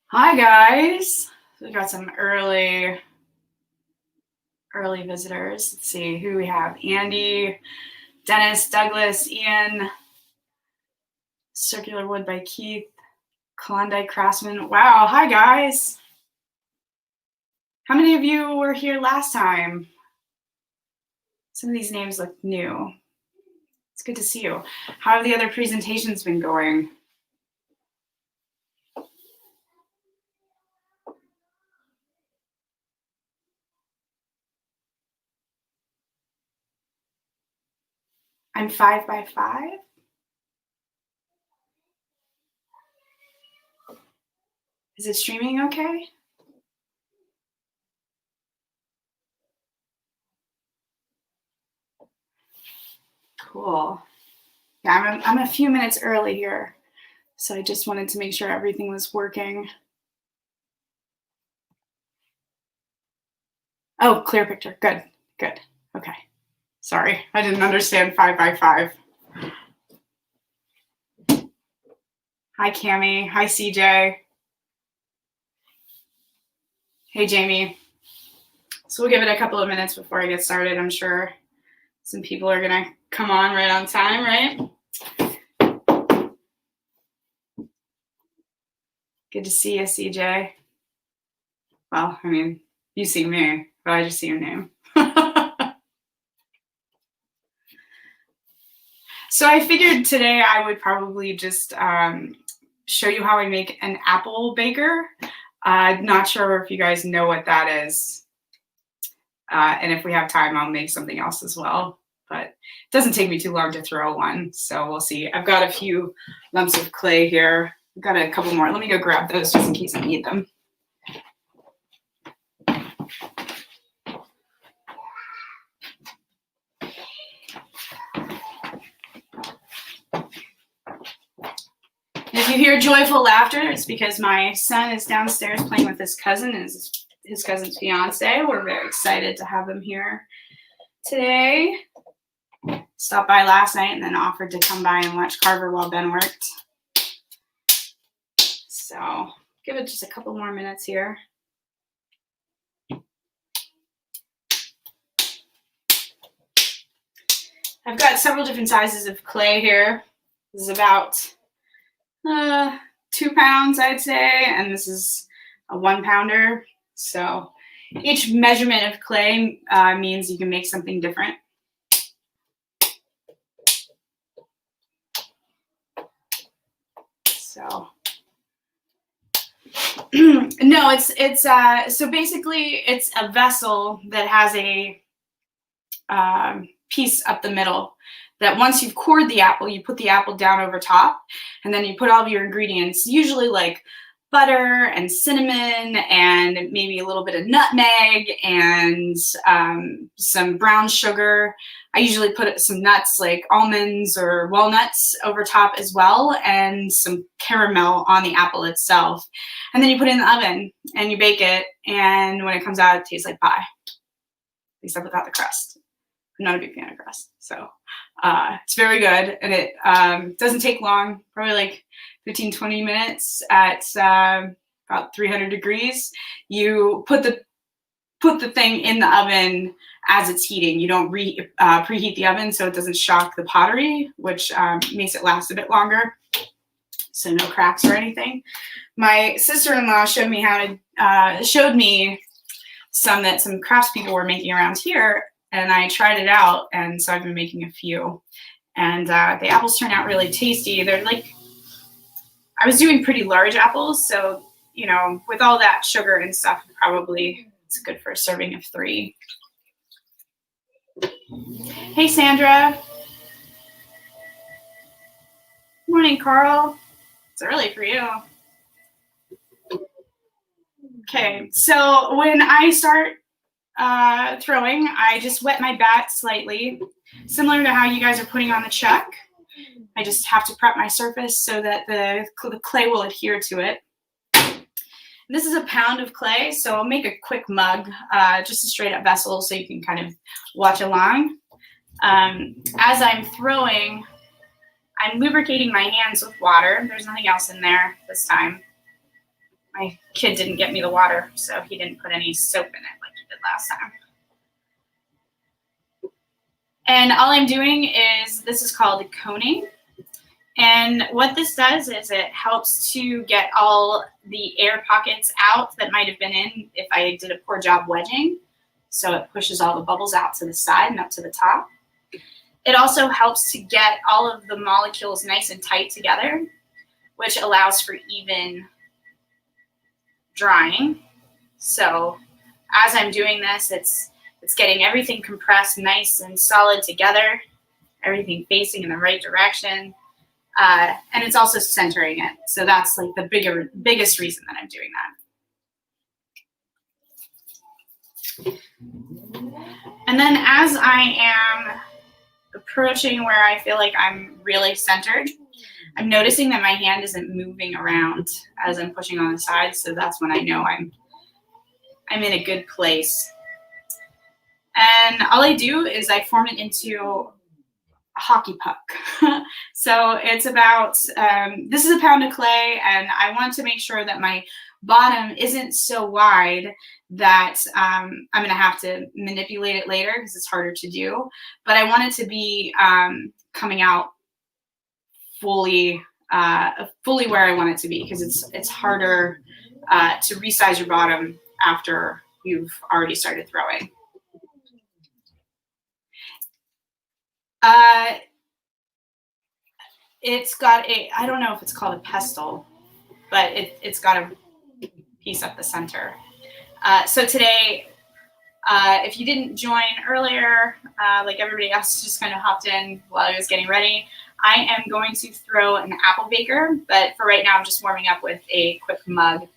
Hi guys. We got some early visitors. Let's see who we have. Andy, Dennis, Douglas, Ian, Circular Wood by Keith, Klondike Craftsman. Wow, hi guys. How many of you were here last time? Some of these names look new. It's good to see you. How have the other presentations been going? I'm 5x5. Is it streaming okay? Cool. Yeah, I'm a few minutes early here, so I just wanted to make sure everything was working. Oh, clear picture. Good, good. Okay. Sorry, I didn't understand 5x5. Hi, Cami. Hi, CJ. Hey, Jamie. So we'll give it a couple of minutes before I get started. I'm sure some people are going to come on right on time, right? Good to see you, CJ. Well, I mean, you see me, but I just see your name. So I figured today I would probably just show you how I make an apple baker. Not sure if you guys know what that is. And if we have time, I'll make something else as well. But it doesn't take me too long to throw one. So we'll see. I've got a few lumps of clay here. I've got a couple more. Let me go grab those just in case I need them. If you hear joyful laughter, it's because my son is downstairs playing with his cousin and his cousin's fiance. We're very excited to have him here today. Stopped by last night and then offered to come by and watch Carver while Ben worked. So give it just a couple more minutes here. I've got several different sizes of clay here. This is about 2 pounds, I'd say, and this is a 1 pounder. So each measurement of clay means you can make something different. So no, it's so basically it's a vessel that has a piece up the middle that once you've cored the apple, you put the apple down over top, and then you put all of your ingredients, usually like butter and cinnamon and maybe a little bit of nutmeg and some brown sugar. I usually put some nuts like almonds or walnuts over top as well, and some caramel on the apple itself. And then you put it in the oven and you bake it, and when it comes out, it tastes like pie, except without the crust. I'm not a big fan of crust, so it's very good, and it doesn't take long, probably like 15-20 minutes at about 300 degrees. You put the thing in the oven as it's heating. You don't preheat the oven so it doesn't shock the pottery, which makes it last a bit longer, so no cracks or anything. My sister-in-law showed me some that some craftspeople were making around here, and I tried it out, and so I've been making a few. And the apples turn out really tasty. They're like, I was doing pretty large apples, so, you know, with all that sugar and stuff, probably it's good for a serving of 3. Hey, Sandra. Morning, Carl. It's early for you. Okay, so when I start throwing, I just wet my bat slightly, similar to how you guys are putting on the chuck. I just have to prep my surface so that the clay will adhere to it. This is a pound of clay, so I'll make a quick mug, just a straight up vessel so you can kind of watch along. As I'm throwing, I'm lubricating my hands with water. There's nothing else in there this time. My kid didn't get me the water, so he didn't put any soap in it like he did last time. And all I'm doing is, this is called coning. And what this does is it helps to get all the air pockets out that might have been in if I did a poor job wedging. So it pushes all the bubbles out to the side and up to the top. It also helps to get all of the molecules nice and tight together, which allows for even drying. So as I'm doing this, it's getting everything compressed nice and solid together, everything facing in the right direction. And it's also centering it. So that's like the biggest reason that I'm doing that. And then as I am approaching where I feel like I'm really centered, I'm noticing that my hand isn't moving around as I'm pushing on the side. So that's when I know I'm in a good place. And all I do is I form it into a hockey puck. So it's about, this is a pound of clay, and I want to make sure that my bottom isn't so wide that I'm going to have to manipulate it later because it's harder to do. But I want it to be coming out fully where I want it to be, because it's harder to resize your bottom after you've already started throwing. It's got I don't know if it's called a pestle, but it's got a piece up the center. So today, if you didn't join earlier, like everybody else just kind of hopped in while I was getting ready, I am going to throw an apple baker, but for right now I'm just warming up with a quick mug.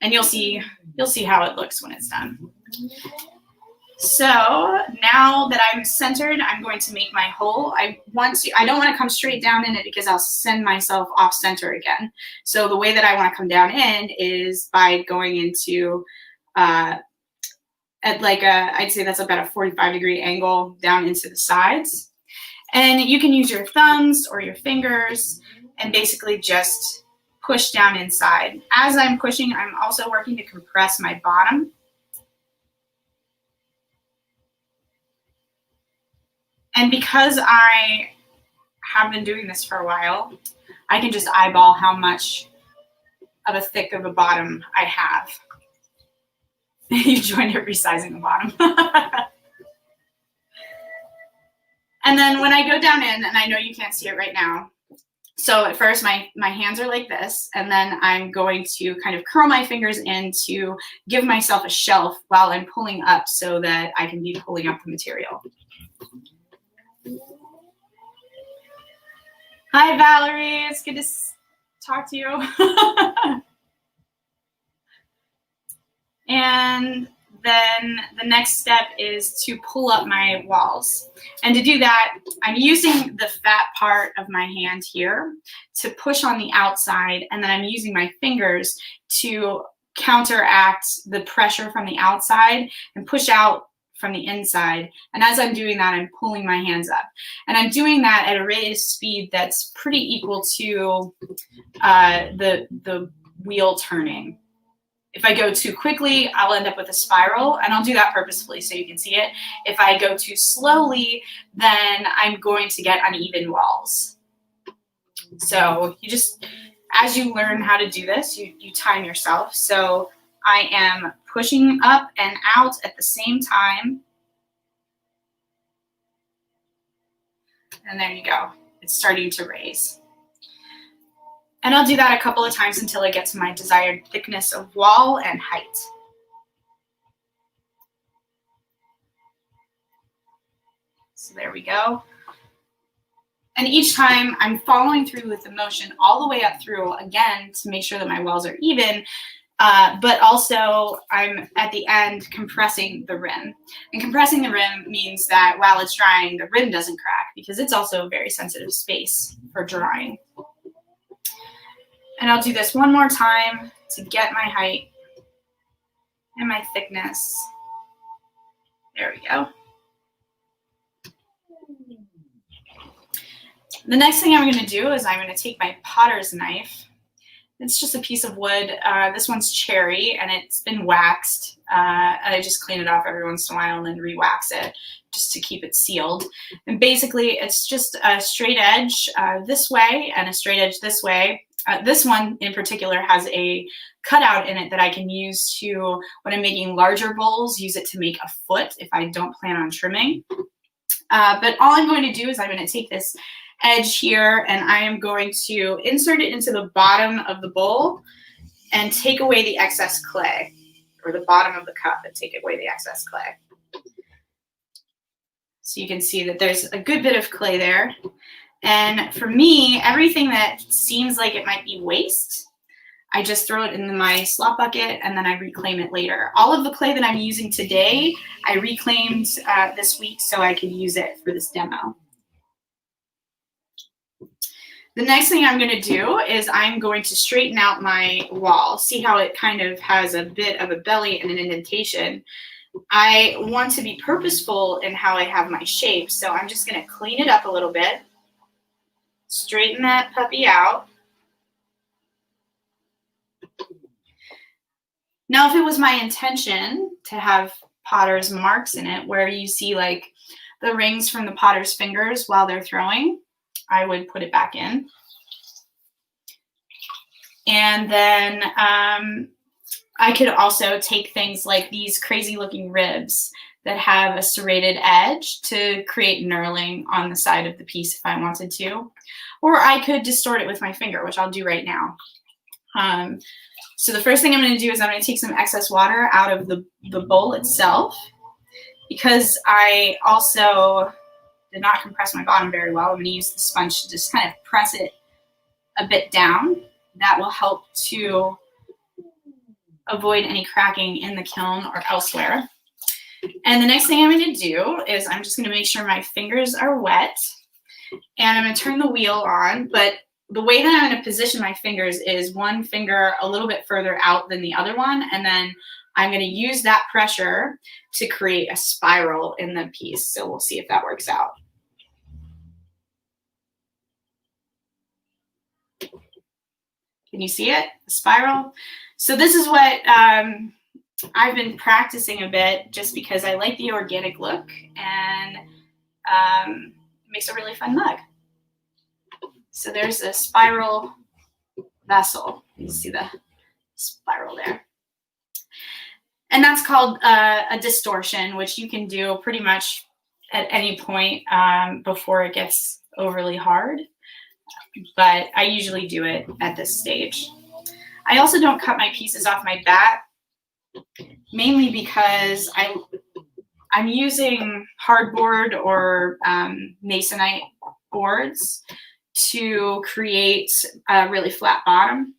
And you'll see how it looks when it's done. So now that I'm centered, I'm going to make my hole. I don't want to come straight down in it because I'll send myself off center again. So the way that I want to come down in is by going into at like I'd say that's about a 45-degree angle down into the sides. And you can use your thumbs or your fingers and basically just push down inside. As I'm pushing, I'm also working to compress my bottom. And because I have been doing this for a while, I can just eyeball how much of a thick of a bottom I have. You joined it resizing the bottom. And then when I go down in, and I know you can't see it right now, so at first my hands are like this, and then I'm going to kind of curl my fingers in to give myself a shelf while I'm pulling up so that I can be pulling up the material. Hi, Valerie. It's good to talk to you. And then the next step is to pull up my walls. And to do that, I'm using the fat part of my hand here to push on the outside, and then I'm using my fingers to counteract the pressure from the outside and push out from the inside. And as I'm doing that, I'm pulling my hands up. And I'm doing that at a rate of speed that's pretty equal to the wheel turning. If I go too quickly, I'll end up with a spiral, and I'll do that purposefully so you can see it. If I go too slowly, then I'm going to get uneven walls. So you just, as you learn how to do this, you time yourself. So I am pushing up and out at the same time. And there you go. It's starting to raise. And I'll do that a couple of times until I get to my desired thickness of wall and height. So there we go. And each time I'm following through with the motion all the way up through, again, to make sure that my walls are even, but also I'm at the end compressing the rim. And compressing the rim means that while it's drying, the rim doesn't crack, because it's also a very sensitive space for drying. And I'll do this one more time to get my height and my thickness. There we go. The next thing I'm going to do is I'm going to take my potter's knife, It's just a piece of wood. This one's cherry, and it's been waxed. I just clean it off every once in a while and then re-wax it just to keep it sealed. And basically, it's just a straight edge this way and a straight edge this way. This one in particular has a cutout in it that I can use to, when I'm making larger bowls, use it to make a foot if I don't plan on trimming. But all I'm going to do is I'm going to take this edge here and I am going to insert it into the bottom of the bowl and take away the excess clay, or the bottom of the cup and take away the excess clay. So you can see that there's a good bit of clay there. And for me, everything that seems like it might be waste, I just throw it in my slop bucket and then I reclaim it later. All of the clay that I'm using today, I reclaimed this week so I could use it for this demo. The next thing I'm going to do is I'm going to straighten out my wall. See how it kind of has a bit of a belly and an indentation? I want to be purposeful in how I have my shape, so I'm just going to clean it up a little bit. Straighten that puppy out. Now, if it was my intention to have potter's marks in it, where you see like the rings from the potter's fingers while they're throwing, I would put it back in. And then I could also take things like these crazy looking ribs that have a serrated edge to create knurling on the side of the piece if I wanted to. Or I could distort it with my finger, which I'll do right now. So the first thing I'm going to do is I'm going to take some excess water out of the bowl itself. Because I also did not compress my bottom very well, I'm going to use the sponge to just kind of press it a bit down. That will help to avoid any cracking in the kiln or elsewhere. And the next thing I'm going to do is I'm just going to make sure my fingers are wet. And I'm going to turn the wheel on, but the way that I'm going to position my fingers is one finger a little bit further out than the other one, and then I'm going to use that pressure to create a spiral in the piece. So we'll see if that works out. Can you see it? A spiral? So this is what I've been practicing a bit just because I like the organic look, and it makes a really fun mug. So there's a spiral vessel. You see the spiral there. And that's called a distortion, which you can do pretty much at any point before it gets overly hard. But I usually do it at this stage. I also don't cut my pieces off my bat, mainly because I'm using hardboard or masonite boards to create a really flat bottom.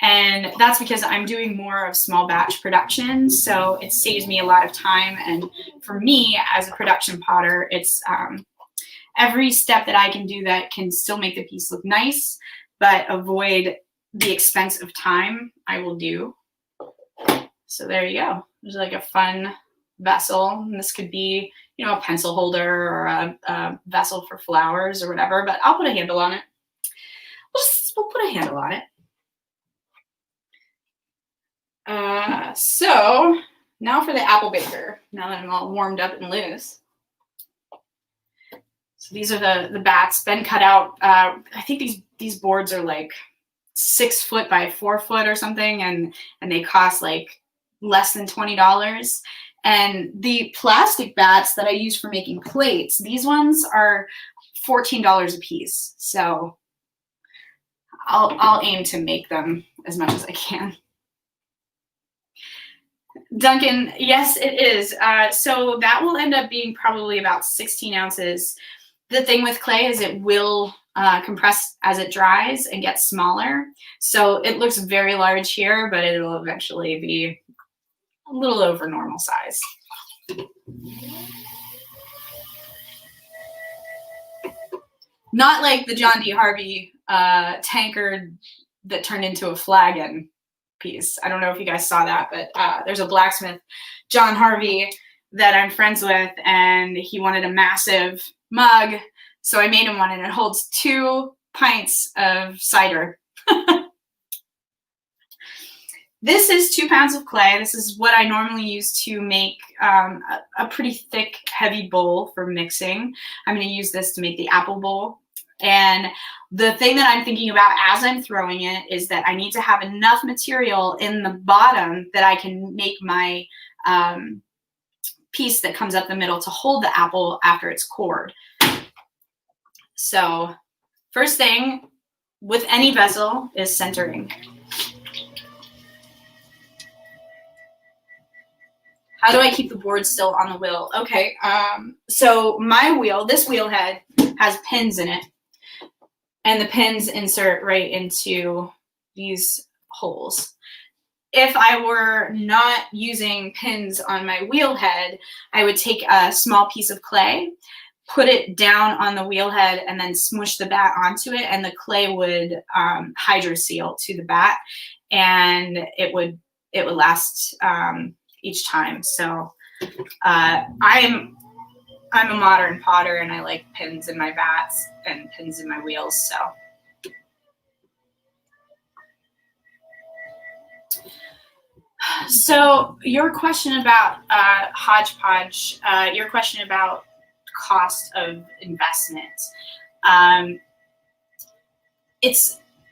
And that's because I'm doing more of small batch production, so it saves me a lot of time. And for me, as a production potter, it's every step that I can do that can still make the piece look nice, but avoid the expense of time, I will do. So there you go. There's like a fun vessel. And this could be, you know, a pencil holder or a vessel for flowers or whatever, but I'll put a handle on it. We'll put a handle on it. So now for the apple baker, now that I'm all warmed up and loose. So these are the bats, been cut out. I think these boards are like 6 foot by 4 foot or something, and they cost like less than $20. And the plastic bats that I use for making plates, these ones are $14 a piece. So I'll aim to make them as much as I can. Duncan, yes, it is. So that will end up being probably about 16 ounces. The thing with clay is it will compress as it dries and get smaller. So it looks very large here, but it'll eventually be a little over normal size. Not like the John D. Harvey tankard that turned into a flagon piece. I don't know if you guys saw that, but there's a blacksmith, John Harvey, that I'm friends with, and he wanted a massive mug, so I made him one, and it holds 2 pints of cider. This is 2 pounds of clay. This is what I normally use to make a pretty thick, heavy bowl for mixing. I'm going to use this to make the apple bowl. And the thing that I'm thinking about as I'm throwing it is that I need to have enough material in the bottom that I can make my piece that comes up the middle to hold the apple after it's cored. So first thing with any vessel is centering. How do I keep the board still on the wheel? Okay, so my wheel, this wheel head has pins in it, and the pins insert right into these holes. If I were not using pins on my wheel head, I would take a small piece of clay, put it down on the wheel head, and then smush the bat onto it, and the clay would hydroseal to the bat, and it would last each time. So I'm a modern potter, and I like pins in my bats and pins in my wheels. So your question about hodgepodge, your question about cost of investment.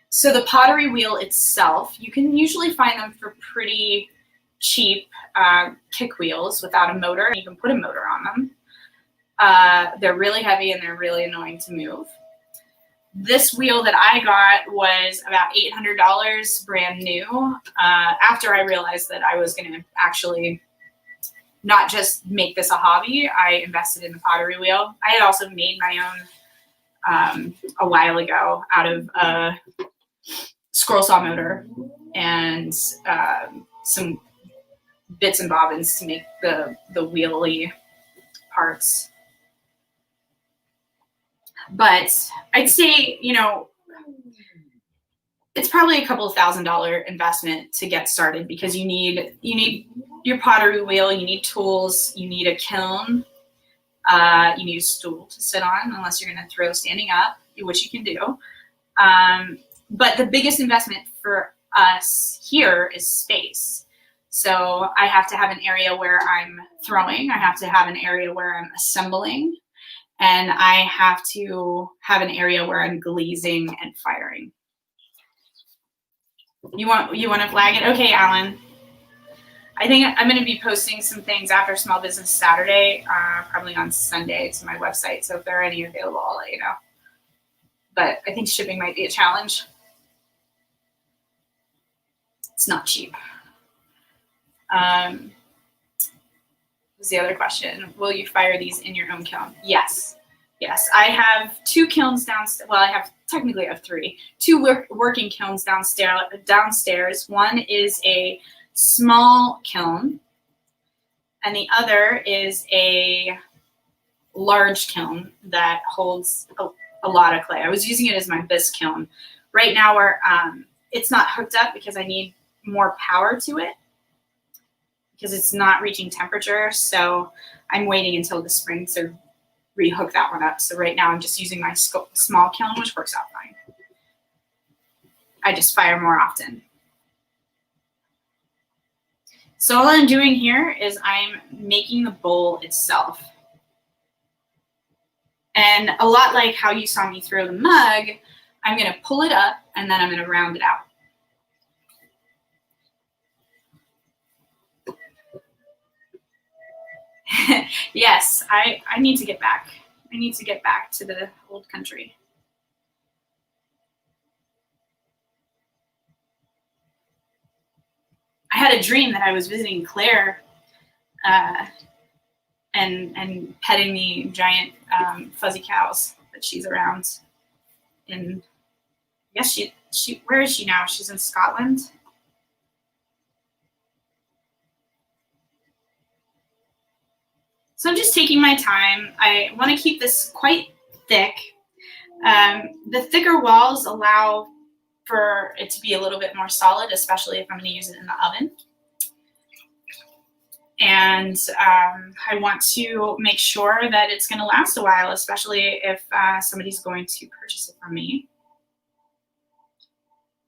So the pottery wheel itself, you can usually find them for pretty cheap kick wheels without a motor. You can put a motor on them. They're really heavy and they're really annoying to move. This wheel that I got was about $800 brand new. After I realized that I was going to actually not just make this a hobby, I invested in the pottery wheel. I had also made my own a while ago out of a scroll saw motor and some bits and bobbins to make the wheelie parts. But I'd say, you know, it's probably a couple of $1,000 investment to get started, because you need your pottery wheel, you need tools, you need a kiln, you need a stool to sit on, unless you're going to throw standing up, which you can do. But the biggest investment for us here is space. So I have to have an area where I'm throwing, I have to have an area where I'm assembling, and I have to have an area where I'm glazing and firing. You want to flag it? Okay, Alan. I think I'm going to be posting some things after Small Business Saturday, probably on Sunday, to my website. So if there are any available, I'll let you know. But I think shipping might be a challenge. It's not cheap. Was the other question? Will you fire these in your own kiln? Yes. Yes, I have 2 kilns downstairs. Well, technically I have 3. 2 working kilns downstairs. One is a small kiln, and the other is a large kiln that holds a lot of clay. I was using it as my bisque kiln. Right now, it's not hooked up because I need more power to it, because it's not reaching temperature. So I'm waiting until the spring to rehook that one up. So right now I'm just using my small kiln, which works out fine. I just fire more often. So all I'm doing here is I'm making the bowl itself. And a lot like how you saw me throw the mug, I'm going to pull it up and then I'm going to round it out. Yes, I need to get back. I need to get back to the old country. I had a dream that I was visiting Claire and petting the giant fuzzy cows that she's around. And I guess she where is she now? She's in Scotland. So I'm just taking my time. I want to keep this quite thick. The thicker walls allow for it to be a little bit more solid, especially if I'm going to use it in the oven. And I want to make sure that it's going to last a while, especially if somebody's going to purchase it from me.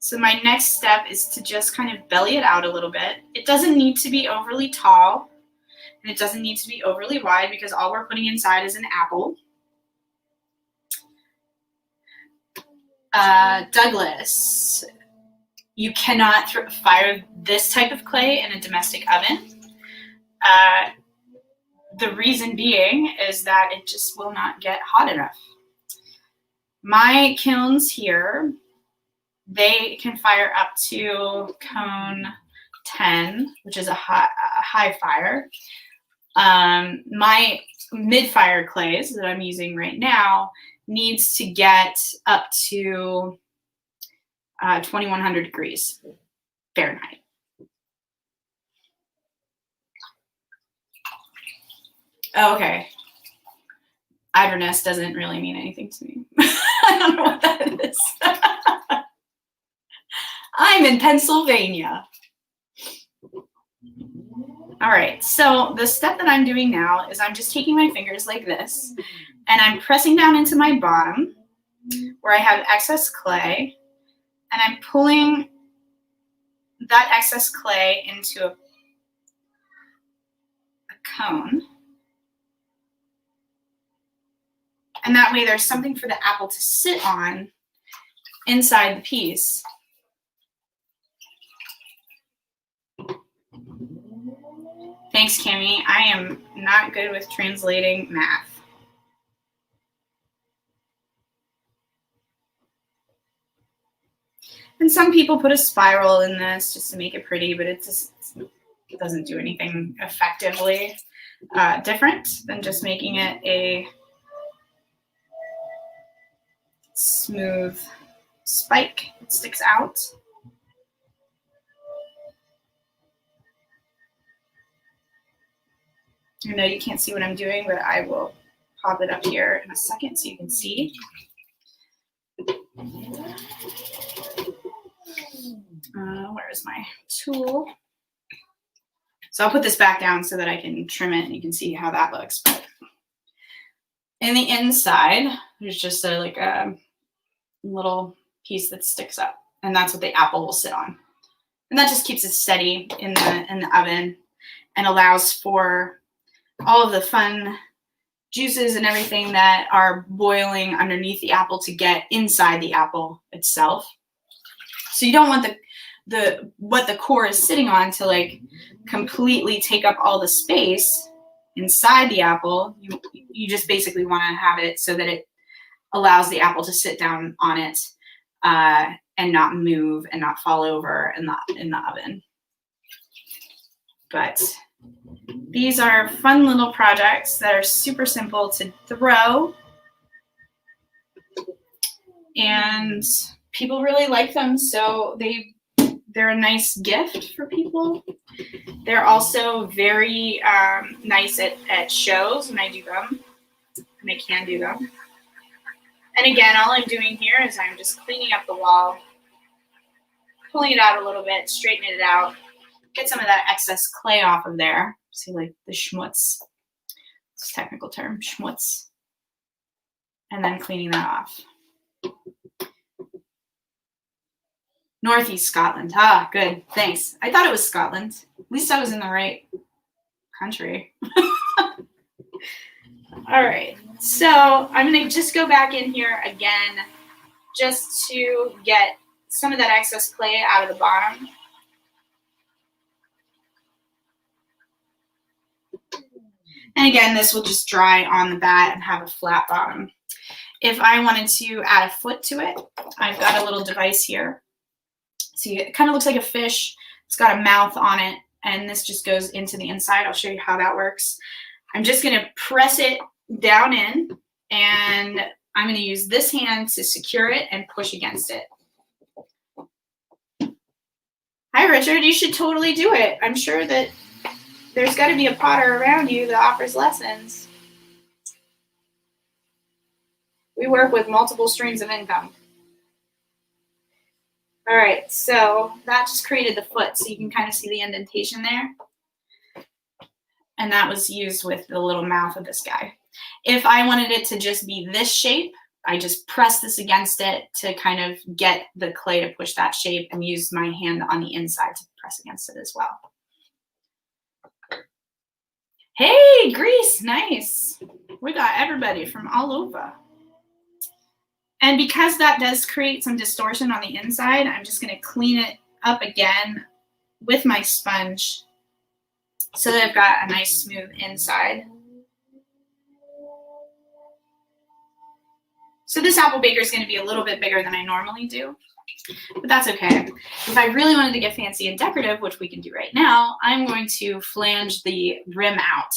So my next step is to just kind of belly it out a little bit. It doesn't need to be overly tall, and it doesn't need to be overly wide because all we're putting inside is an apple. Douglas, you cannot fire this type of clay in a domestic oven. The reason being is that it just will not get hot enough. My kilns here, they can fire up to cone 10, which is a high fire. My mid-fire clays that I'm using right now needs to get up to 2100 degrees Fahrenheit. Oh, okay. Iverness doesn't really mean anything to me. I don't know what that is. I'm in Pennsylvania. All right, so the step that I'm doing now is I'm just taking my fingers like this, and I'm pressing down into my bottom where I have excess clay, and I'm pulling that excess clay into a cone. And that way there's something for the apple to sit on inside the piece. Thanks, Kimmy. I am not good with translating math. And some people put a spiral in this just to make it pretty, but it doesn't do anything effectively different than just making it a smooth spike that sticks out. I know you can't see what I'm doing, but I will pop it up here in a second so you can see. Where's my tool? So I'll put this back down so that I can trim it and you can see how that looks. But in the inside, there's just like a little piece that sticks up, and that's what the apple will sit on. And that just keeps it steady in the oven and allows for all of the fun juices and everything that are boiling underneath the apple to get inside the apple itself. So you don't want what the core is sitting on to like completely take up all the space inside the apple. You just basically want to have it so that it allows the apple to sit down on it and not move and not fall over in the oven. But these are fun little projects that are super simple to throw, and people really like them, so they're a nice gift for people. They're also very nice at shows when I do them, and I can do them. And again, all I'm doing here is I'm just cleaning up the wall, pulling it out a little bit, straightening it out, get some of that excess clay off of there. See, like the schmutz, it's a technical term, schmutz. And then cleaning that off. Northeast Scotland. Ah, good. Thanks. I thought it was Scotland. At least I was in the right country. All right. So I'm going to just go back in here again just to get some of that excess clay out of the bottom. And again, this will just dry on the bat and have a flat bottom. If I wanted to add a foot to it, I've got a little device here. See, it kind of looks like a fish. It's got a mouth on it, and this just goes into the inside. I'll show you how that works. I'm just going to press it down in, and I'm going to use this hand to secure it and push against it. Hi, Richard. You should totally do it. I'm sure that there's got to be a potter around you that offers lessons. We work with multiple streams of income. All right, so that just created the foot, so you can kind of see the indentation there. And that was used with the little mouth of this guy. If I wanted it to just be this shape, I just press this against it to kind of get the clay to push that shape, and use my hand on the inside to press against it as well. Hey, Greece, nice. We got everybody from all over. And because that does create some distortion on the inside, I'm just gonna clean it up again with my sponge so that I've got a nice smooth inside. So this apple baker is gonna be a little bit bigger than I normally do, but that's okay. If I really wanted to get fancy and decorative, which we can do right now, I'm going to flange the rim out.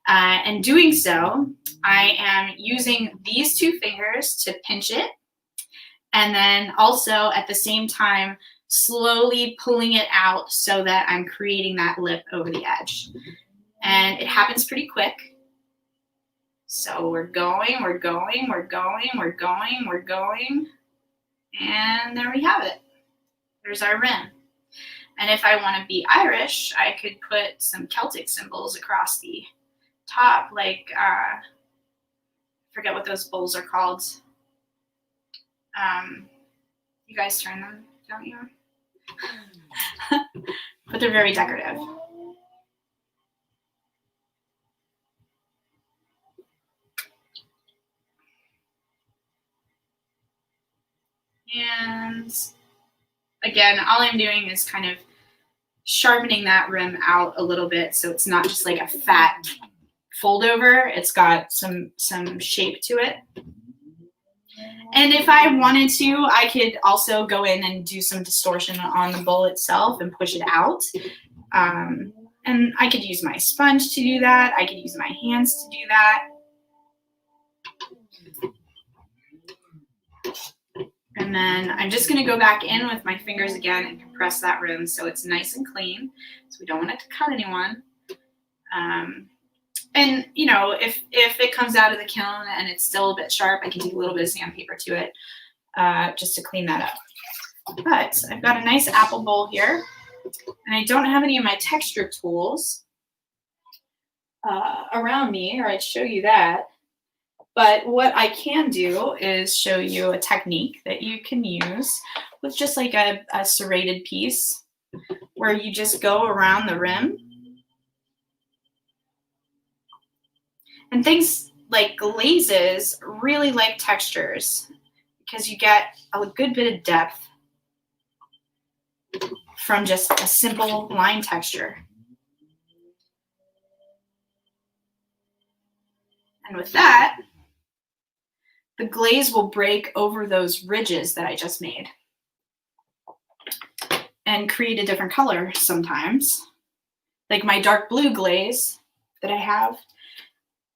And doing so, I am using these two fingers to pinch it, and then also at the same time, slowly pulling it out so that I'm creating that lip over the edge. And it happens pretty quick. So we're going, we're going, we're going, we're going, we're going. And there we have it. There's our rim. And if I want to be Irish, I could put some Celtic symbols across the top, like, I forget what those bowls are called. You guys turn them, don't you? But they're very decorative. And again, all I'm doing is kind of sharpening that rim out a little bit so it's not just like a fat fold over. It's got some shape to it. And if I wanted to, I could also go in and do some distortion on the bowl itself and push it out. And I could use my sponge to do that. I could use my hands to do that. And then I'm just going to go back in with my fingers again and compress that rim so it's nice and clean. So we don't want it to cut anyone. And, you know, if it comes out of the kiln and it's still a bit sharp, I can do a little bit of sandpaper to it just to clean that up. But I've got a nice apple bowl here, and I don't have any of my texture tools around me, or I'd show you that. But what I can do is show you a technique that you can use with just like a serrated piece where you just go around the rim. And things like glazes really like textures because you get a good bit of depth from just a simple line texture. And with that, the glaze will break over those ridges that I just made and create a different color sometimes. Like my dark blue glaze that I have,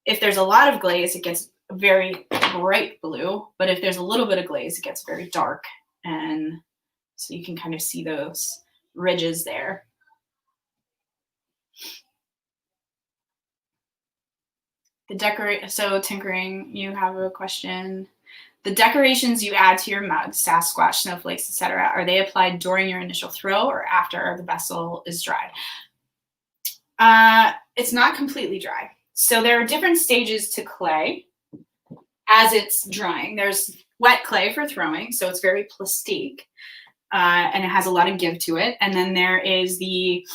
if there's a lot of glaze, it gets very bright blue, but if there's a little bit of glaze, it gets very dark. And so you can kind of see those ridges there. So tinkering, you have a question. The decorations you add to your mugs, Sasquatch, snowflakes, etc., are they applied during your initial throw or after the vessel is dry? It's not completely dry. So there are different stages to clay as it's drying. There's wet clay for throwing, so it's very plastique, and it has a lot of give to it. And then there is the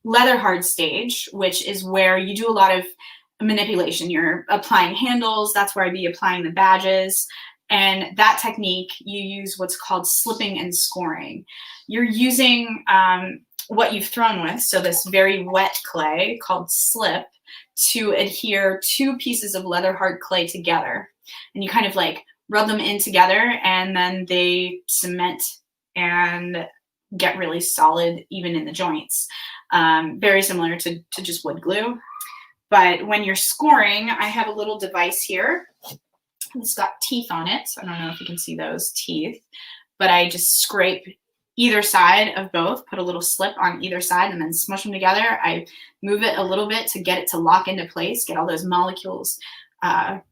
leather hard stage, which is where you do a lot of manipulation. You're applying handles. That's where I'd be applying the badges. And that technique, you use what's called slipping and scoring. You're using what you've thrown with, so this very wet clay called slip, to adhere two pieces of leather hard clay together. And you kind of like rub them in together, and then they cement and get really solid even in the joints. Very similar to just wood glue. But when you're scoring, I have a little device here. It's got teeth on it. So I don't know if you can see those teeth, but I just scrape either side of both, put a little slip on either side, and then smush them together. I move it a little bit to get it to lock into place, get all those molecules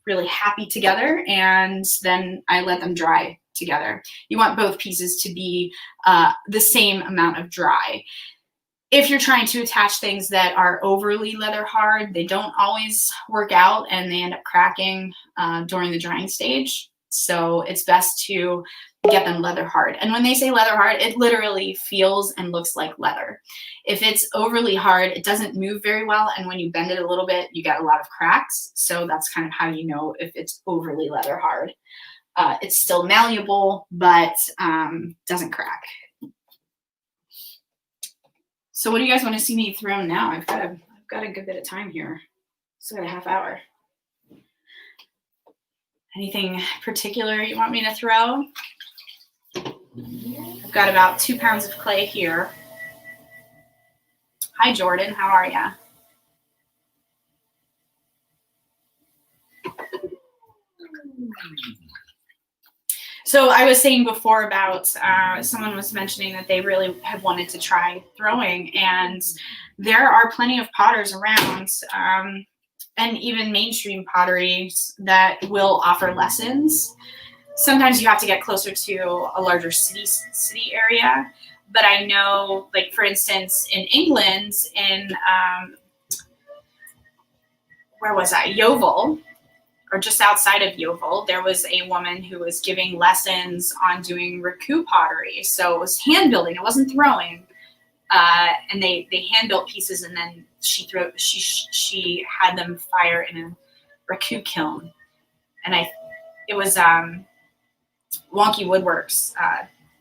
really happy together, and then I let them dry together. You want both pieces to be the same amount of dry. If you're trying to attach things that are overly leather hard, they don't always work out and they end up cracking during the drying stage. So it's best to get them leather hard. And when they say leather hard, it literally feels and looks like leather. If it's overly hard, it doesn't move very well. And when you bend it a little bit, you get a lot of cracks. So that's kind of how you know if it's overly leather hard. It's still malleable, but doesn't crack. So what do you guys want to see me throw now? I've got a good bit of time here. Still got a half hour. Anything particular you want me to throw? I've got about 2 pounds of clay here. Hi, Jordan. How are ya? So I was saying before about someone was mentioning that they really have wanted to try throwing, and there are plenty of potters around, and even mainstream potteries that will offer lessons. Sometimes you have to get closer to a larger city area, but I know, like for instance, in England, in where was I? Yeovil, or just outside of Yeovil, there was a woman who was giving lessons on doing raku pottery. So it was hand building; it wasn't throwing. And they hand built pieces, and then she had them fire in a raku kiln, and it was Wonky Woodworks,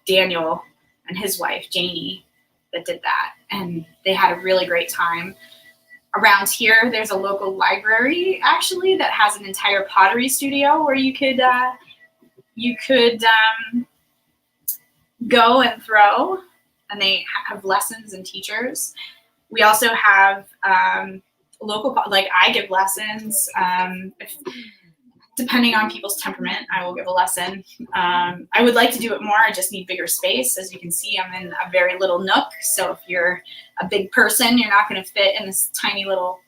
Daniel and his wife Janie that did that, and they had a really great time. Around here, there's a local library actually that has an entire pottery studio where you could go and throw, and they have lessons and teachers. We also have local, like I give lessons. Depending on people's temperament, I will give a lesson. I would like to do it more. I just need bigger space. As you can see, I'm in a very little nook. So if you're a big person, you're not going to fit in this tiny little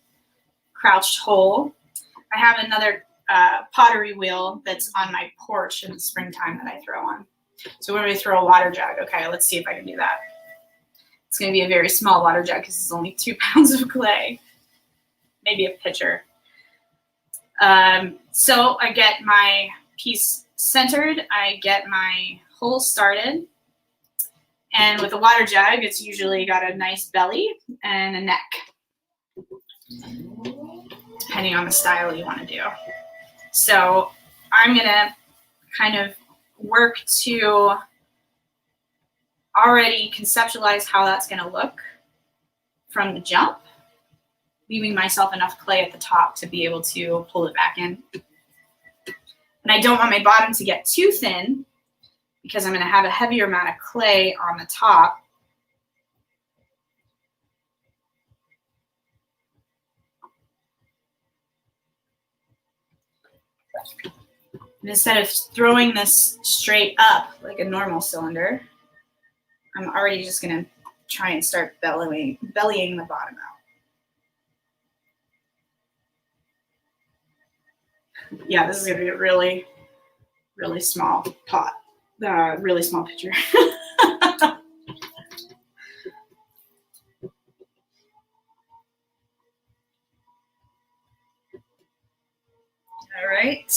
crouched hole. I have another pottery wheel that's on my porch in the springtime that I throw on. So when we throw a water jug, okay, let's see if I can do that. It's going to be a very small water jug because it's only 2 pounds of clay, maybe a pitcher. So I get my piece centered, I get my hole started, and with a water jug, it's usually got a nice belly and a neck, depending on the style you want to do. So I'm gonna kind of work to already conceptualize how that's gonna look from the jump, leaving myself enough clay at the top to be able to pull it back in. And I don't want my bottom to get too thin because I'm going to have a heavier amount of clay on the top. And instead of throwing this straight up like a normal cylinder, I'm already just going to try and start bellying the bottom out. Yeah, this is going to be a really, really small pot, really small pitcher. All right.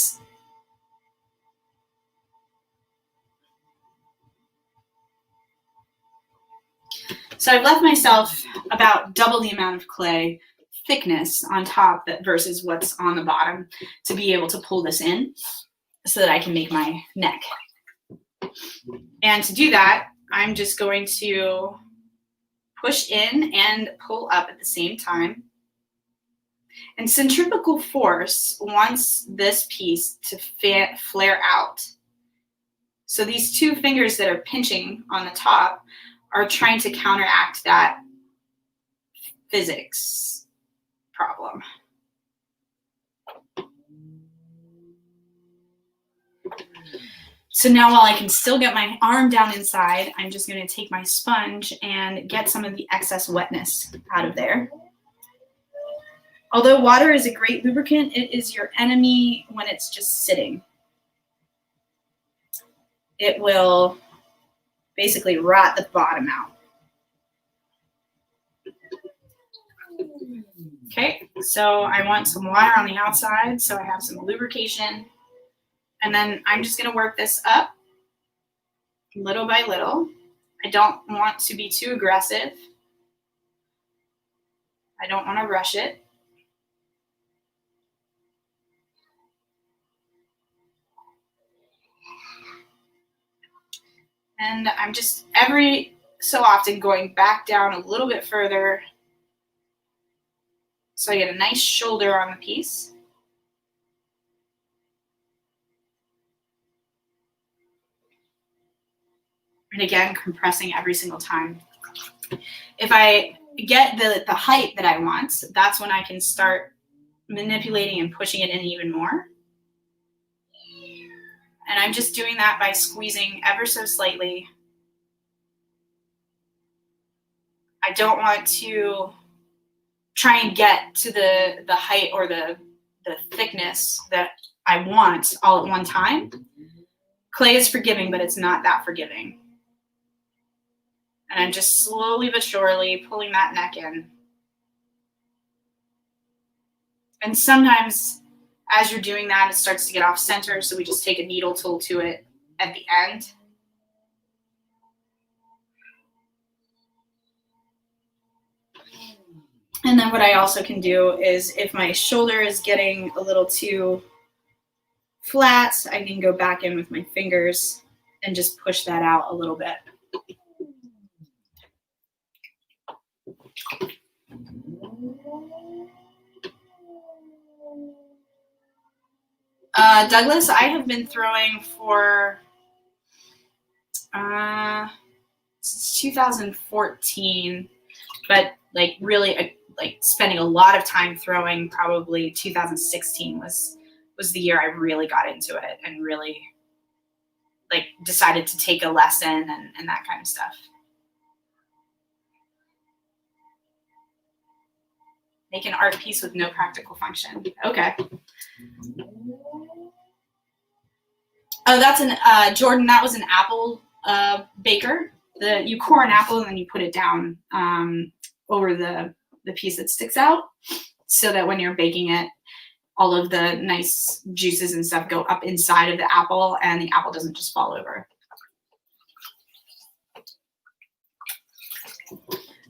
So I've left myself about double the amount of clay thickness on top versus what's on the bottom to be able to pull this in so that I can make my neck. And to do that, I'm just going to push in and pull up at the same time. And centrifugal force wants this piece to flare out. So these two fingers that are pinching on the top are trying to counteract that physics problem. So now while I can still get my arm down inside, I'm just going to take my sponge and get some of the excess wetness out of there. Although water is a great lubricant, it is your enemy when it's just sitting. It will basically rot the bottom out. Okay, so I want some water on the outside so I have some lubrication. And then I'm just going to work this up little by little. I don't want to be too aggressive. I don't want to rush it. And I'm just every so often going back down a little bit further so I get a nice shoulder on the piece. And again, compressing every single time. If I get the height that I want, that's when I can start manipulating and pushing it in even more. And I'm just doing that by squeezing ever so slightly. I don't want to try and get to the height or the thickness that I want all at one time. Clay is forgiving, but it's not that forgiving. And I'm just slowly but surely pulling that neck in. And sometimes as you're doing that, it starts to get off center, so we just take a needle tool to it at the end. And then what I also can do is if my shoulder is getting a little too flat, I can go back in with my fingers and just push that out a little bit. Douglas, I have been throwing for since 2014, but like really like spending a lot of time throwing. Probably 2016 was the year I really got into it and really like decided to take a lesson and that kind of stuff. Make an art piece with no practical function. Okay. Oh, that's an Jordan. That was an apple baker. You core an apple and then you put it down over the piece that sticks out, so that when you're baking it, all of the nice juices and stuff go up inside of the apple, and the apple doesn't just fall over.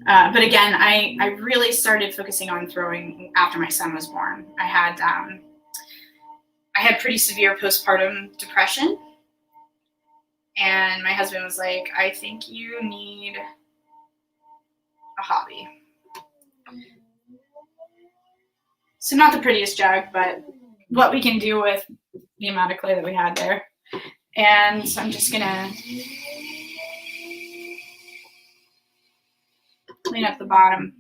But again, I really started focusing on throwing after my son was born. I had pretty severe postpartum depression, and my husband was like, I think you need a hobby. So not the prettiest jug, but what we can do with the amount of clay that we had there. And so I'm just gonna clean up the bottom.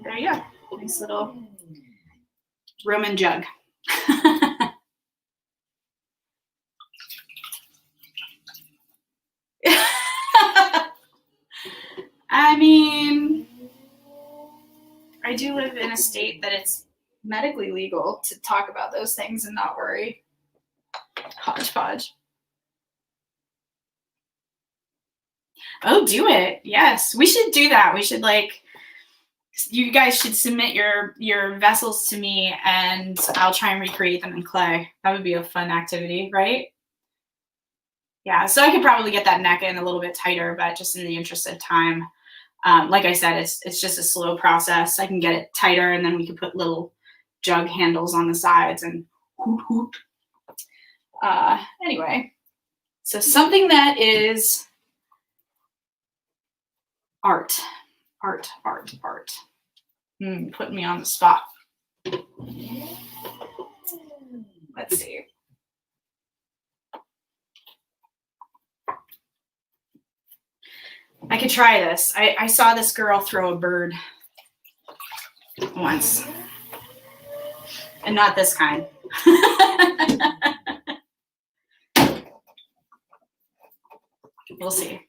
There you go. Nice little Roman jug. I mean, I do live in a state that it's medically legal to talk about those things and not worry. Hodgepodge. Oh, do it. Yes, we should do that. We should you guys should submit your vessels to me and I'll try and recreate them in clay. That would be a fun activity, right? Yeah, so I could probably get that neck in a little bit tighter, but just in the interest of time, like I said, it's just a slow process. I can get it tighter and then we can put little jug handles on the sides and hoot hoot. Anyway, so something that is art. Putting me on the spot. Let's see. I could try this. I saw this girl throw a bird once. And not this kind. We'll see.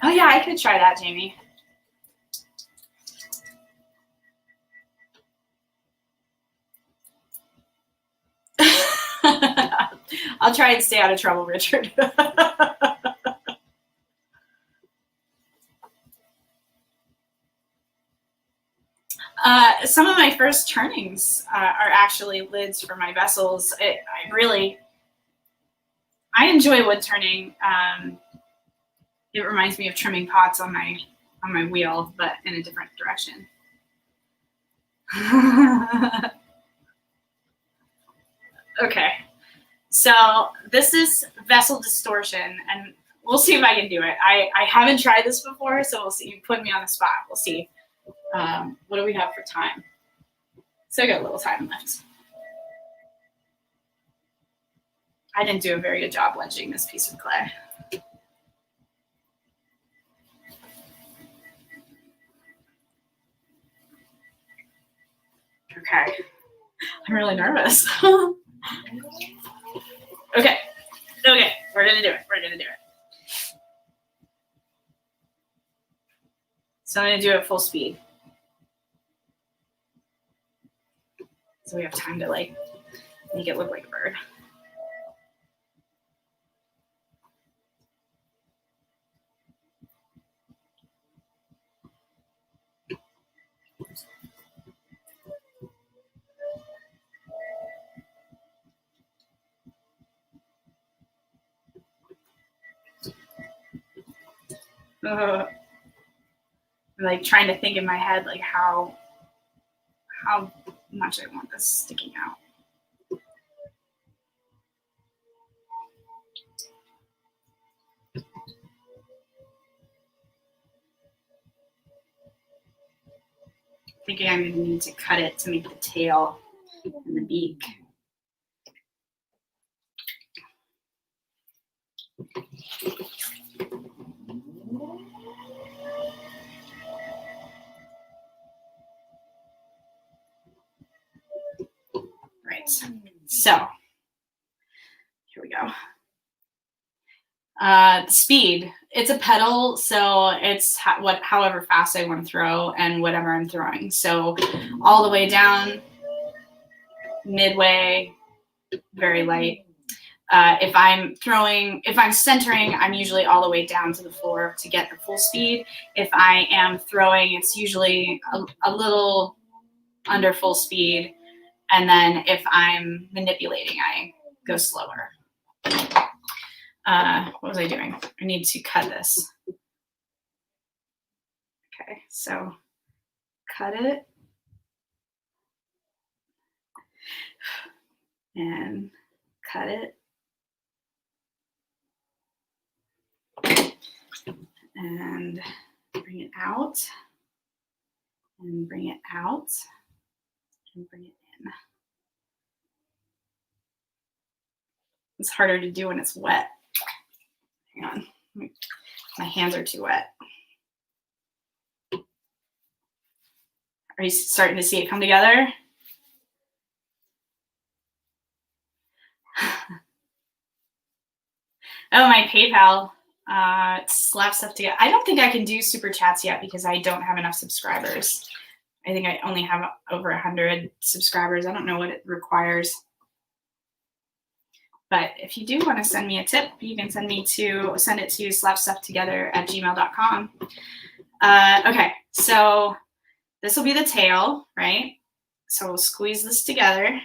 Oh yeah, I could try that, Jamie. I'll try and stay out of trouble, Richard. Some of my first turnings are actually lids for my vessels. I enjoy wood turning. It reminds me of trimming pots on my wheel, but in a different direction. Okay, so this is vessel distortion, and we'll see if I can do it. I haven't tried this before, so we'll see. You put me on the spot. We'll see. What do we have for time? So I got a little time left. I didn't do a very good job wedging this piece of clay. Okay, I'm really nervous. Okay, we're gonna do it. So I'm gonna do it full speed. So we have time to like make it look like a bird. I'm like trying to think in my head like how much I want this sticking out. Thinking I'm gonna need to cut it to make the tail and the beak. Right, so here we go. Speed. It's a pedal, so it's however fast I want to throw and whatever I'm throwing. So all the way down, midway, very light. If I'm centering, I'm usually all the way down to the floor to get the full speed. If I am throwing, it's usually a little under full speed. And then if I'm manipulating, I go slower. What was I doing? I need to cut this. Okay, so cut it. And cut it. And bring it out. And bring it out. And bring it in. It's harder to do when it's wet. Hang on. My hands are too wet. Are you starting to see it come together? Oh, my PayPal slap stuff together. I don't think I can do super chats yet because I don't have enough subscribers. I think I only have over 100 subscribers. I don't know what it requires. But if you do want to send me a tip, you can send it to slapstufftogether@gmail.com. Okay, so this will be the tail, right? So we'll squeeze this together.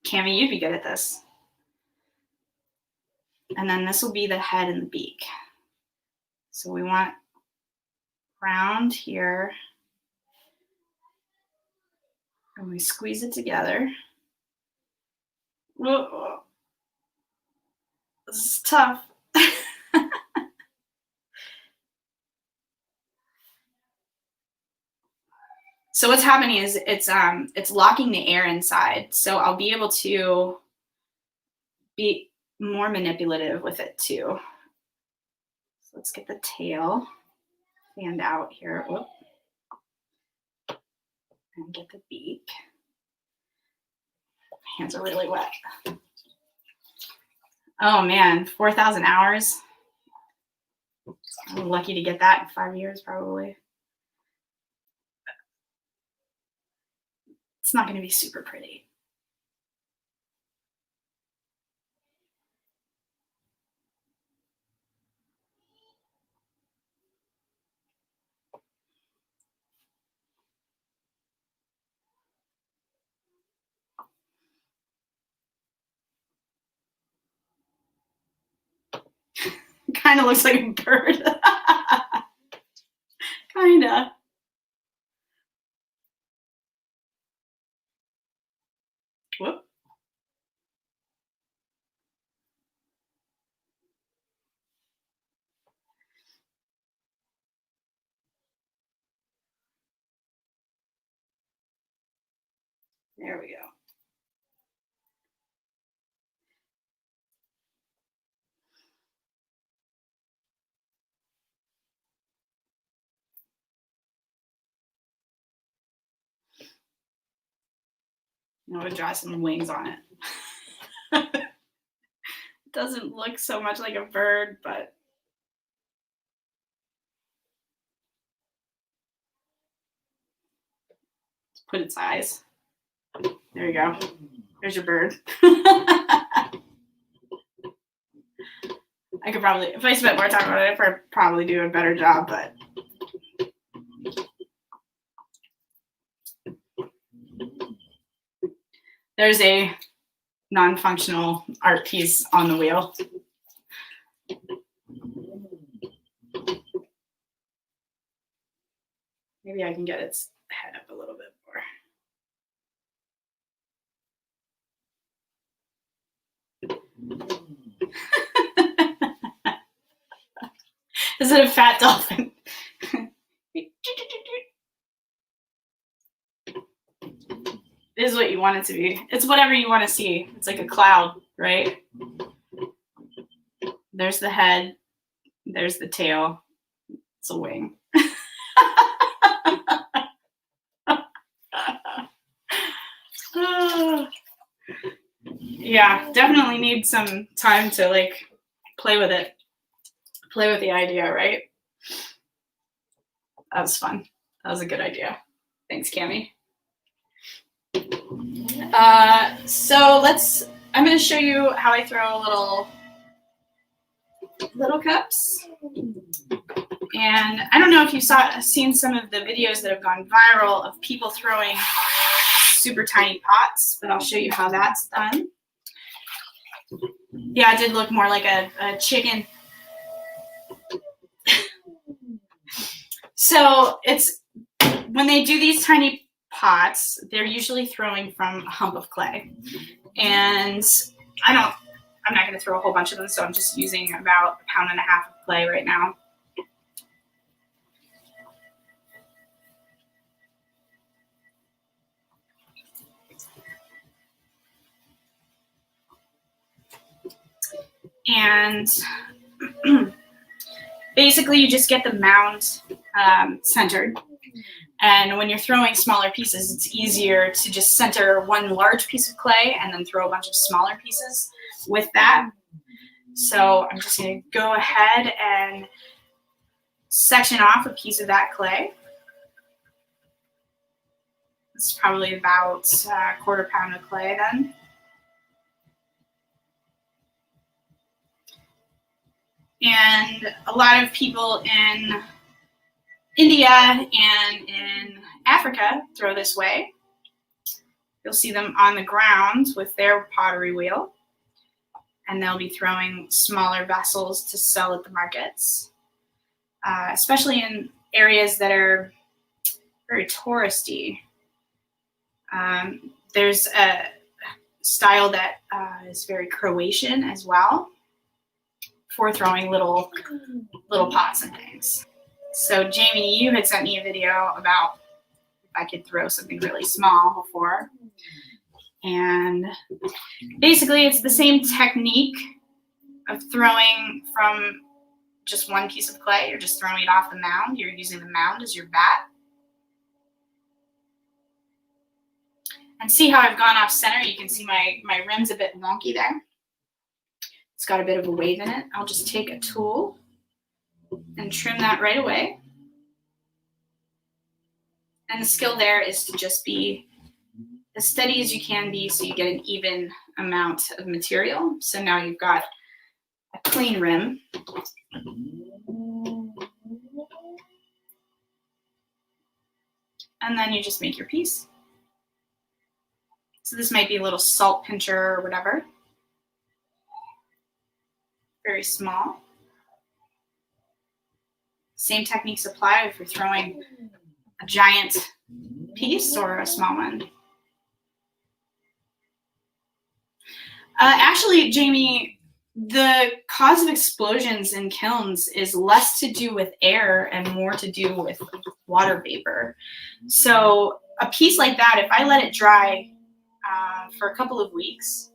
Cami, you'd be good at this. And then this will be the head and the beak. So we want round here. And we squeeze it together. Whoa. This is tough. So what's happening is it's locking the air inside. So I'll be able to be more manipulative with it too. So let's get the tail fanned out here. Whoop. And get the beak. My hands are really wet. Oh man, 4,000 hours. I'm lucky to get that in 5 years, probably. It's not going to be super pretty. Kind of looks like a bird. Kinda. Whoop. There we go. I'm gonna draw some wings on it. Doesn't look so much like a bird, but put its eyes. There you go. There's your bird. I could probably, if I spent more time on it, I'd probably do a better job, but there's a non-functional art piece on the wheel. Maybe I can get its head up a little bit more. Is it a fat dolphin? This is what you want it to be. It's whatever you want to see. It's like a cloud, right? There's the head. There's the tail. It's a wing. Yeah, definitely need some time to like play with it. Play with the idea, right? That was fun. That was a good idea. Thanks, Cami. So I'm going to show you how I throw little cups. And I don't know if you've seen some of the videos that have gone viral of people throwing super tiny pots, but I'll show you how that's done. Yeah, it did look more like a chicken. So it's when they do these tiny pots, they're usually throwing from a hump of clay. And I'm not going to throw a whole bunch of them, so I'm just using about 1.5 pounds of clay right now. And basically you just get the mound centered. And when you're throwing smaller pieces, it's easier to just center one large piece of clay and then throw a bunch of smaller pieces with that. So I'm just going to go ahead and section off a piece of that clay. It's probably about 1/4 pound of clay then. And a lot of people in India and in Africa throw this way. You'll see them on the ground with their pottery wheel, and they'll be throwing smaller vessels to sell at the markets, especially in areas that are very touristy. There's a style that is very Croatian as well for throwing little pots and things. So Jamie, you had sent me a video about if I could throw something really small before. And basically it's the same technique of throwing from just one piece of clay. You're just throwing it off the mound. You're using the mound as your bat. And see how I've gone off center? You can see my rim's a bit wonky there. it's got a bit of a wave in it. I'll just take a tool and trim that right away. And the skill there is to just be as steady as you can be so you get an even amount of material. So now you've got a clean rim. And then you just make your piece. So this might be a little salt pincher or whatever. Very small. Same techniques apply if you're throwing a giant piece or a small one. Actually, Jamie, the cause of explosions in kilns is less to do with air and more to do with water vapor. So a piece like that, if I let it dry for a couple of weeks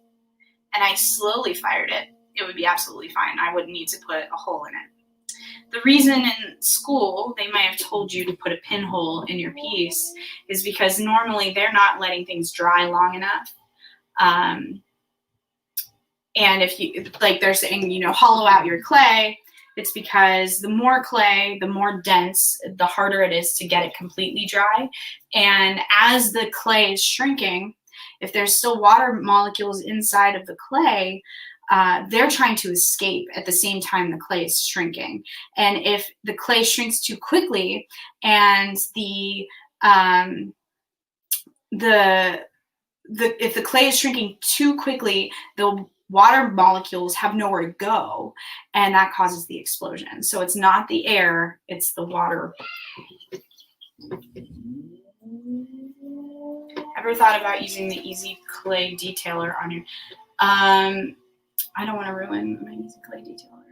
and I slowly fired it, it would be absolutely fine. I wouldn't need to put a hole in it. The reason in school they might have told you to put a pinhole in your piece is because normally they're not letting things dry long enough. And if you, like they're saying, you know, hollow out your clay, it's because the more clay, the more dense, the harder it is to get it completely dry. And as the clay is shrinking, if there's still water molecules inside of the clay, they're trying to escape at the same time the clay is shrinking. And if the clay shrinks too quickly and if the clay is shrinking too quickly, the water molecules have nowhere to go, and that causes the explosion. So it's not the air, it's the water. Ever thought about using the Easy Clay Detailer on your, I don't want to ruin my Easy Clay Detailer.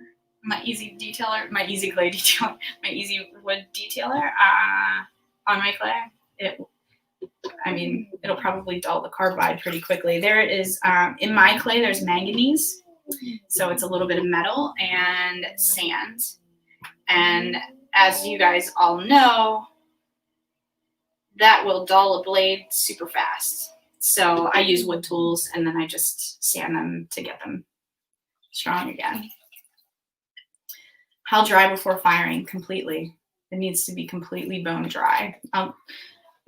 My Easy Clay Detailer, my Easy Wood Detailer on my clay. It'll probably dull the carbide pretty quickly. There is, in my clay, there's manganese. So it's a little bit of metal and sand. And as you guys all know, that will dull a blade super fast. So I use wood tools and then I just sand them to get them strong again. How dry before firing? Completely. It needs to be completely bone dry.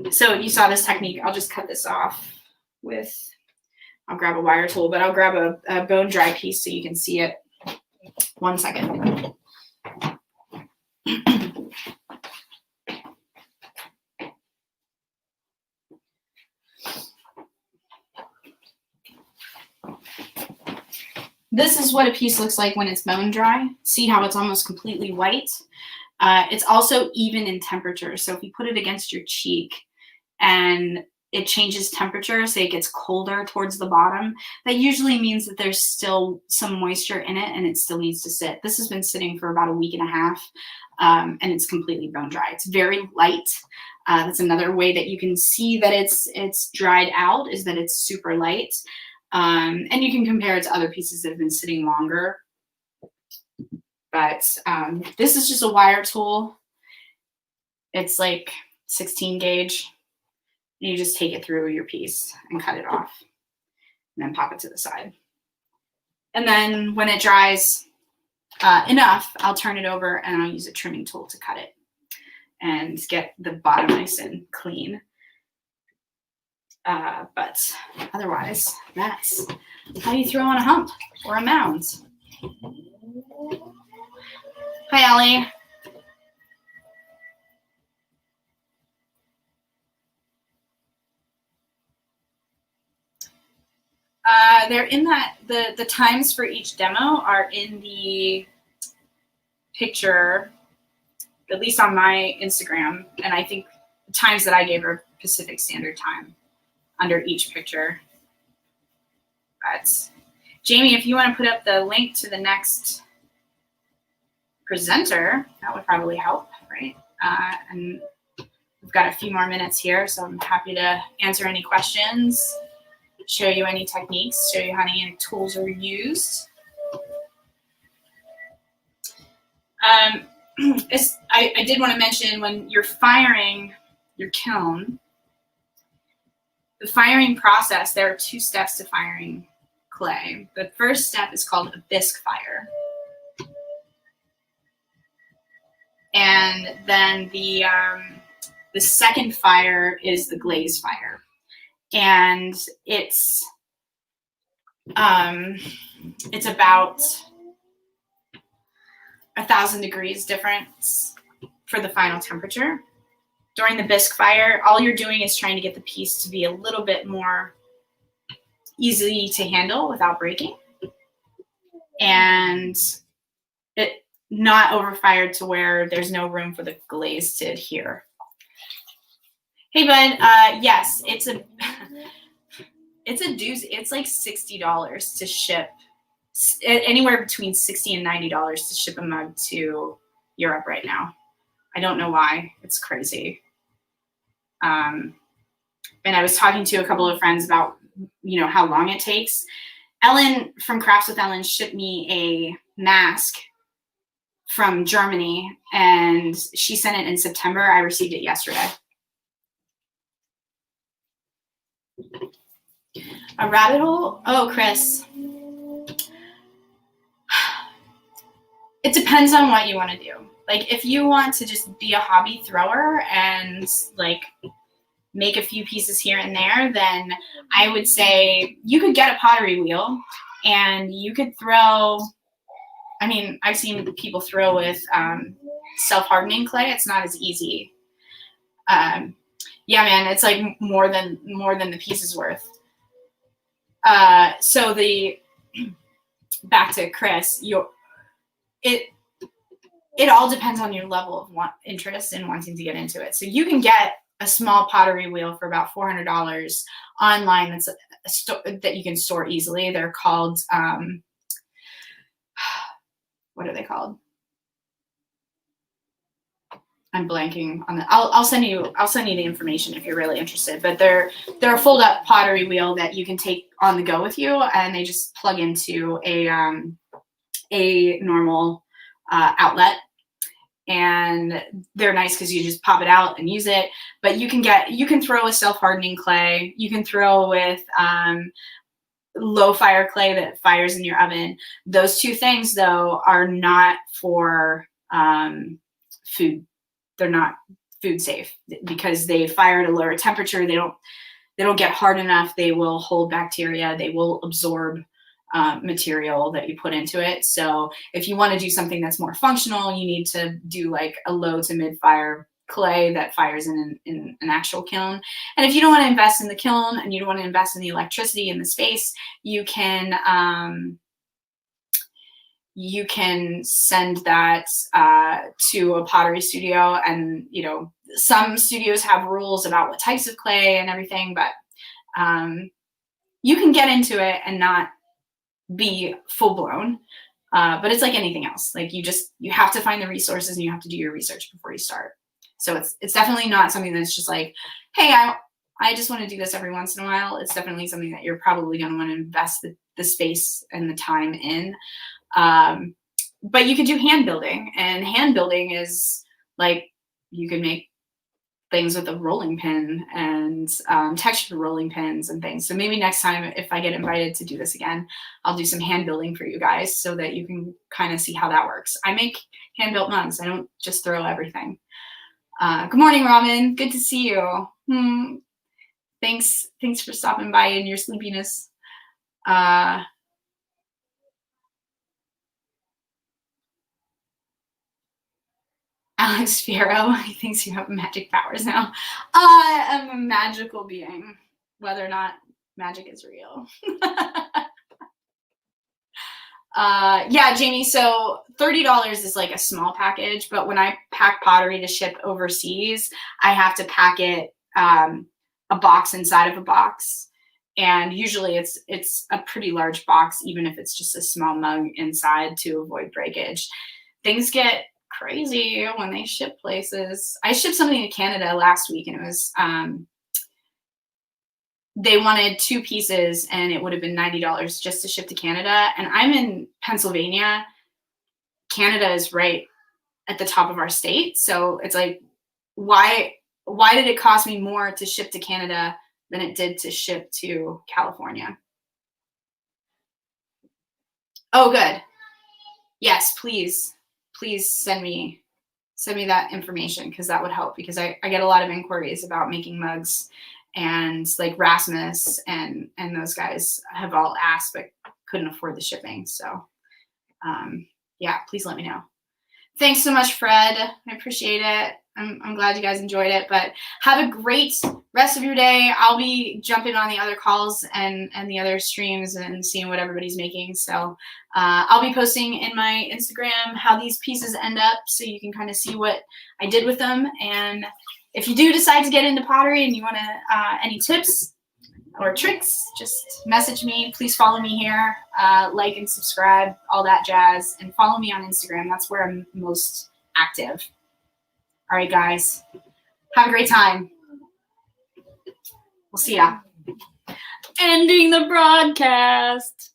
So you saw this technique. I'll just cut this off with, I'll grab a wire tool, but I'll grab a bone dry piece so you can see it. 1 second. This is what a piece looks like when it's bone dry. See how it's almost completely white? It's also even in temperature. So if you put it against your cheek and it changes temperature, say it gets colder towards the bottom, that usually means that there's still some moisture in it and it still needs to sit. This has been sitting for about a week and a half and it's completely bone dry. It's very light. That's another way that you can see that it's dried out, is that it's super light. And you can compare it to other pieces that have been sitting longer. But this is just a wire tool. It's like 16 gauge. You just take it through your piece and cut it off and then pop it to the side. And then when it dries enough, I'll turn it over and I'll use a trimming tool to cut it and get the bottom nice and clean. But otherwise, that's how you throw on a hump or a mound. Hi, Allie. They're in that, the times for each demo are in the picture, at least on my Instagram, and I think the times that I gave are Pacific Standard Time under each picture. But Jamie, if you want to put up the link to the next presenter, that would probably help, right? And we've got a few more minutes here, so I'm happy to answer any questions, show you any techniques, show you how any tools are used. I did want to mention, when you're firing your kiln, the firing process, there are 2 steps to firing clay. The first step is called a bisque fire. And then the second fire is the glaze fire. And it's about 1,000 degrees difference for the final temperature. During the bisque fire, all you're doing is trying to get the piece to be a little bit more easy to handle without breaking. And it not overfired to where there's no room for the glaze to adhere. Hey, bud, yes, it's a doozy. It's like $60 to ship, anywhere between $60 and $90 to ship a mug to Europe right now. I don't know why. It's crazy. And I was talking to a couple of friends about, how long it takes. Ellen from Crafts with Ellen shipped me a mask from Germany, and she sent it in September. I received it yesterday. A rabbit hole? Oh, Chris. It depends on what you want to do. Like, if you want to just be a hobby thrower and like make a few pieces here and there, then I would say you could get a pottery wheel and you could throw, I've seen people throw with self-hardening clay. It's not as easy. Yeah, man, it's like more than the piece is worth. So back to Chris, it all depends on your level of interest in wanting to get into it. So you can get a small pottery wheel for about $400 online. That's that you can store easily. They're called, what are they called? I'm blanking on the. I'll send you the information if you're really interested. But they're a fold up pottery wheel that you can take on the go with you, and they just plug into a normal outlet, and they're nice because you just pop it out and use it. But you can throw with self-hardening clay. You can throw with low fire clay that fires in your oven. Those two things though are not for food. They're not food safe because they fire at a lower temperature. They don't get hard enough. They will hold bacteria. They will absorb material that you put into it. So if you want to do something that's more functional, you need to do like a low to mid fire clay that fires in an actual kiln. And if you don't want to invest in the kiln and you don't want to invest in the electricity in the space, you can send that to a pottery studio. And some studios have rules about what types of clay and everything, but you can get into it and not be full blown. But it's like anything else. Like you have to find the resources and you have to do your research before you start. So it's definitely not something that's just like, hey, I just want to do this every once in a while. It's definitely something that you're probably going to want to invest the space and the time in. But you could do hand building, and hand building is like, you can make things with a rolling pin and textured rolling pins and things. So maybe next time, if I get invited to do this again, I'll do some hand building for you guys so that you can kind of see how that works. I make hand built mugs. I don't just throw everything. Good morning, Robin. Good to see you. Thanks for stopping by in your sleepiness. Alex Fierro, he thinks you have magic powers now. I am a magical being, whether or not magic is real. Yeah, Jamie, so $30 is like a small package, but when I pack pottery to ship overseas, I have to pack it a box inside of a box. And usually it's a pretty large box, even if it's just a small mug inside to avoid breakage. Things get crazy when they ship places. I shipped something to Canada last week, and it was they wanted 2 pieces and it would have been $90 just to ship to Canada. And I'm in Pennsylvania. Canada is right at the top of our state. So it's like, why did it cost me more to ship to Canada than it did to ship to California? Oh, good. Yes, please send me that information, because that would help, because I get a lot of inquiries about making mugs, and like Rasmus and those guys have all asked but couldn't afford the shipping. So yeah, please let me know. Thanks so much, Fred. I appreciate it. I'm glad you guys enjoyed it, but have a great rest of your day. I'll be jumping on the other calls and the other streams and seeing what everybody's making. So I'll be posting in my Instagram how these pieces end up, so you can kind of see what I did with them. And if you do decide to get into pottery and you want to any tips or tricks, just message me. Please follow me here, like and subscribe, all that jazz, and follow me on Instagram. That's where I'm most active. All right, guys, have a great time. We'll see ya. Ending the broadcast.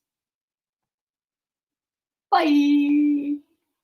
Bye.